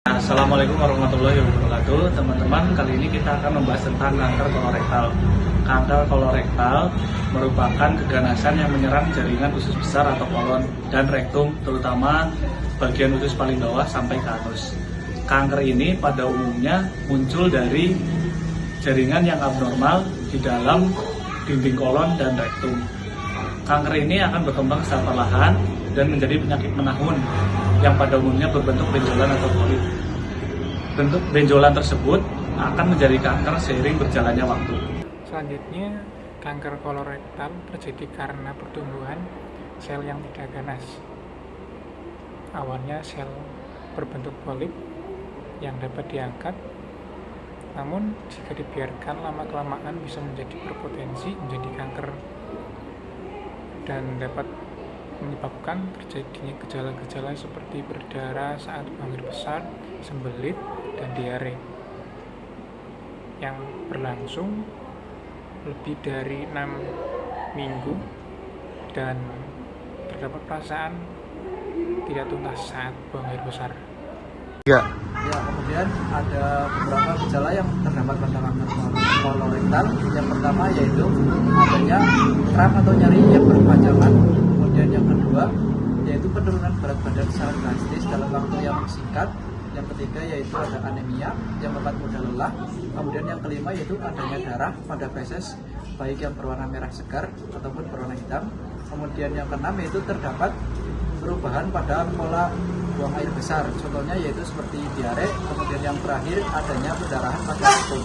Assalamualaikum warahmatullahi wabarakatuh. Teman-teman, kali ini kita akan membahas tentang kanker kolorektal. Kanker kolorektal merupakan keganasan yang menyerang jaringan usus besar atau kolon dan rektum, terutama bagian usus paling bawah sampai ke anus. Kanker ini pada umumnya muncul dari jaringan yang abnormal di dalam dinding kolon dan rektum. Kanker ini akan berkembang secara perlahan dan menjadi penyakit menahun yang pada umumnya berbentuk benjolan atau polip. Bentuk benjolan tersebut akan menjadi kanker seiring berjalannya waktu. Selanjutnya, kanker kolorektal terjadi karena pertumbuhan sel yang tidak ganas. Awalnya sel berbentuk polip yang dapat diangkat, namun jika dibiarkan lama-kelamaan bisa menjadi berpotensi menjadi kanker dan dapat menyebabkan terjadinya gejala-gejala seperti berdarah saat buang air besar, sembelit, dan diare yang berlangsung lebih dari 6 minggu dan terdapat perasaan tidak tuntas saat buang air besar. Ya, kemudian ada beberapa gejala yang terdapat pada kanker kolorektal. Yang pertama yaitu adanya kram atau nyeri yang berkepanjangan. Kemudian yang kedua yaitu penurunan berat badan secara drastis dalam waktu yang singkat. Yang ketiga yaitu ada anemia, yang keempat mudah lelah. Kemudian yang kelima yaitu adanya darah pada feses, baik yang berwarna merah segar ataupun berwarna hitam. Kemudian yang keenam yaitu terdapat perubahan pada pola buang air besar, contohnya yaitu seperti diare. Kemudian yang terakhir adanya perdarahan pada rektum.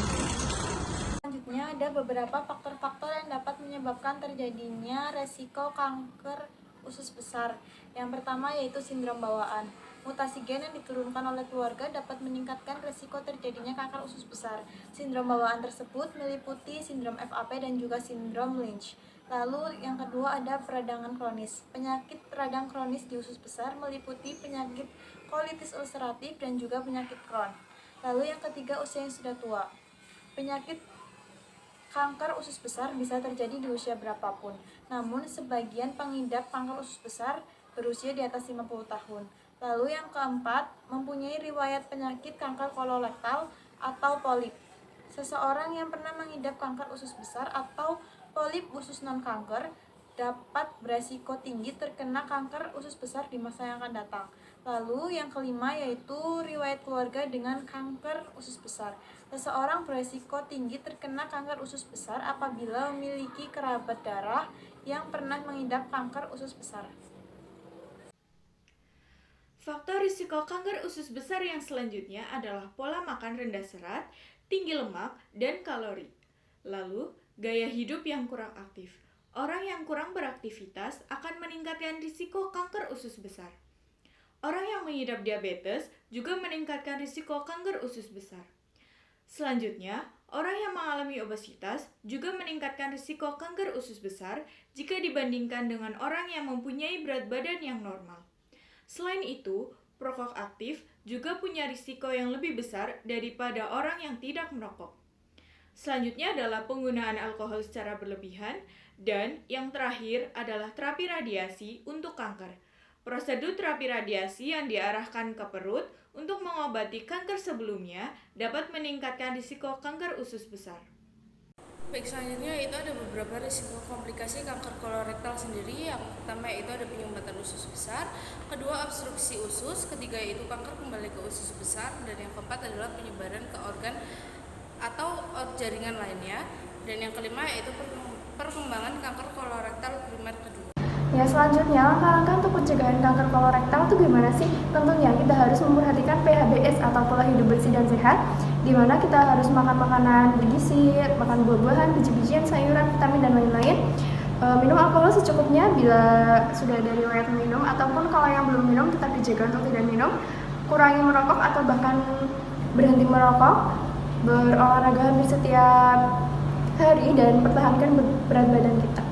Selanjutnya ada beberapa faktor-faktor yang dapat menyebabkan terjadinya resiko kanker usus besar. Yang pertama yaitu sindrom bawaan. Mutasi gen yang diturunkan oleh keluarga dapat meningkatkan resiko terjadinya kanker usus besar. Sindrom bawaan tersebut meliputi sindrom FAP dan juga sindrom Lynch. Lalu yang kedua ada peradangan kronis. Penyakit radang kronis di usus besar meliputi penyakit kolitis ulceratif dan juga penyakit Crohn. Lalu yang ketiga usia yang sudah tua. Penyakit kanker usus besar bisa terjadi di usia berapapun. Namun sebagian pengidap kanker usus besar berusia di atas 50 tahun. Lalu yang keempat, mempunyai riwayat penyakit kanker kolorektal atau polip. Seseorang yang pernah mengidap kanker usus besar atau polip usus non-kanker dapat beresiko tinggi terkena kanker usus besar di masa yang akan datang. Lalu yang kelima yaitu riwayat keluarga dengan kanker usus besar. Seseorang beresiko tinggi terkena kanker usus besar apabila memiliki kerabat darah yang pernah mengidap kanker usus besar. Faktor risiko kanker usus besar yang selanjutnya adalah pola makan rendah serat, tinggi lemak, dan kalori. Lalu, gaya hidup yang kurang aktif. Orang yang kurang beraktivitas akan meningkatkan risiko kanker usus besar. Orang yang mengidap diabetes juga meningkatkan risiko kanker usus besar. Selanjutnya, orang yang mengalami obesitas juga meningkatkan risiko kanker usus besar jika dibandingkan dengan orang yang mempunyai berat badan yang normal. Selain itu, perokok aktif juga punya risiko yang lebih besar daripada orang yang tidak merokok. Selanjutnya adalah penggunaan alkohol secara berlebihan, dan yang terakhir adalah terapi radiasi untuk kanker. Prosedur terapi radiasi yang diarahkan ke perut untuk mengobati kanker sebelumnya dapat meningkatkan risiko kanker usus besar. Baik, selanjutnya itu ada beberapa risiko komplikasi kanker kolorektal sendiri. Yang pertama yaitu ada penyumbatan usus besar, kedua obstruksi usus, ketiga yaitu kanker kembali ke usus besar, dan yang keempat adalah penyebaran ke organ atau jaringan lainnya, dan yang kelima yaitu perkembangan kanker kolorektal primer kedua. Ya, selanjutnya langkah-langkah untuk pencegahan kanker kolorektal itu gimana sih? Tentunya kita harus memperhatikan PHBS atau pola hidup bersih dan sehat, di mana kita harus makan makanan bergizi, makan buah-buahan, biji-bijian, sayuran, vitamin, dan lain-lain. Minum alkohol secukupnya bila sudah ada riwayat minum, ataupun kalau yang belum minum tetap dijaga untuk tidak minum. Kurangi merokok atau bahkan berhenti merokok. Berolahraga hampir setiap hari dan pertahankan berat badan kita.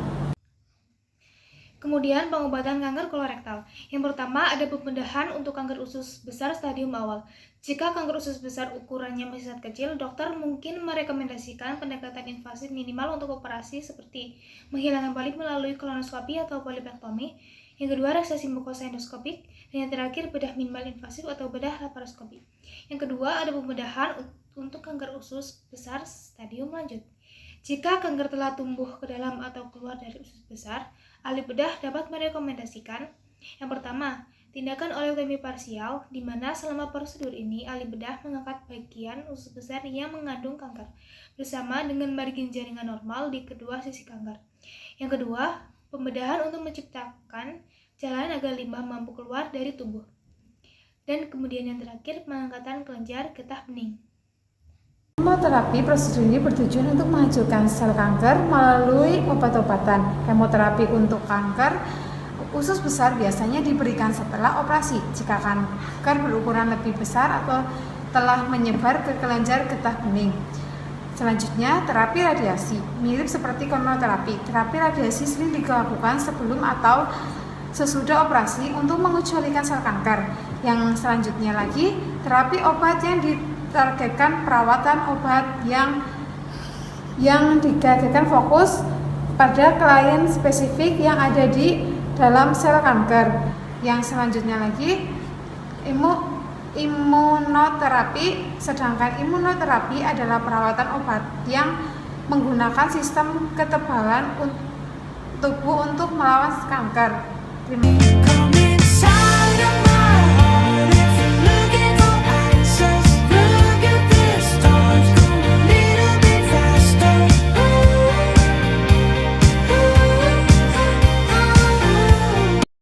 Kemudian pengobatan kanker kolorektal. Yang pertama ada pembedahan untuk kanker usus besar stadium awal. Jika kanker usus besar ukurannya masih sangat kecil, dokter mungkin merekomendasikan pendekatan invasif minimal untuk operasi seperti menghilangkan polip melalui kolonoskopi atau polipektomi. Yang kedua reseksi mukosa endoskopik, dan yang terakhir bedah minimal invasif atau bedah laparoskopi. Yang kedua ada pembedahan untuk kanker usus besar stadium lanjut. Jika kanker telah tumbuh ke dalam atau keluar dari usus besar, ahli bedah dapat merekomendasikan yang pertama, tindakan oleotomi parsial, di mana selama prosedur ini ahli bedah mengangkat bagian usus besar yang mengandung kanker bersama dengan margin jaringan normal di kedua sisi kanker. Yang kedua, pembedahan untuk menciptakan jalan agar limbah mampu keluar dari tubuh. Dan kemudian yang terakhir, pengangkatan kelenjar getah bening. Kemoterapi prosedur ini bertujuan untuk menghancurkan sel kanker melalui obat-obatan. Kemoterapi untuk kanker usus besar biasanya diberikan setelah operasi jika kanker berukuran lebih besar atau telah menyebar ke kelenjar getah bening. Selanjutnya, terapi radiasi. Mirip seperti kemoterapi, terapi radiasi sering dilakukan sebelum atau sesudah operasi untuk mengecualikan sel kanker. Yang selanjutnya lagi, terapi obat yang ditargetkan perawatan obat yang ditargetkan fokus pada klien spesifik yang ada di dalam sel kanker. Yang selanjutnya lagi, imunoterapi. Sedangkan imunoterapi adalah perawatan obat yang menggunakan sistem kekebalan tubuh untuk melawan kanker. Terima kasih.